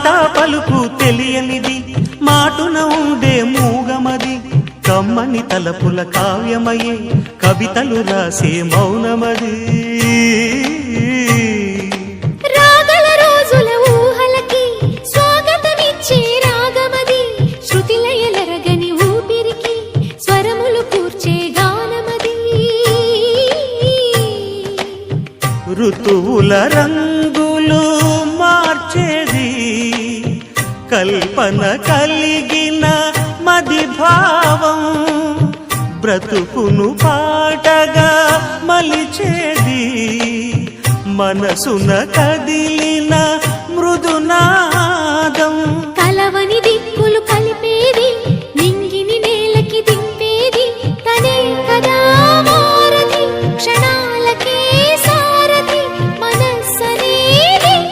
మాట పలుకు తెలియనిది మాటున ఉండే మూగమది కమ్మని తలపుల కావ్యమయే కవితలు రాసే మౌనమది రాగల రోజుల ఊహలకి స్వాగతమిచ్చే రాగమది శృతిలయలరగని ఊపిరికి స్వరములు కూర్చే గానమది ఋతువుల రంగులు మార్చేది కల్పన కలిగిన మది భావం బ్రతుకును పాటగా మలిచేది మనసున కదిలి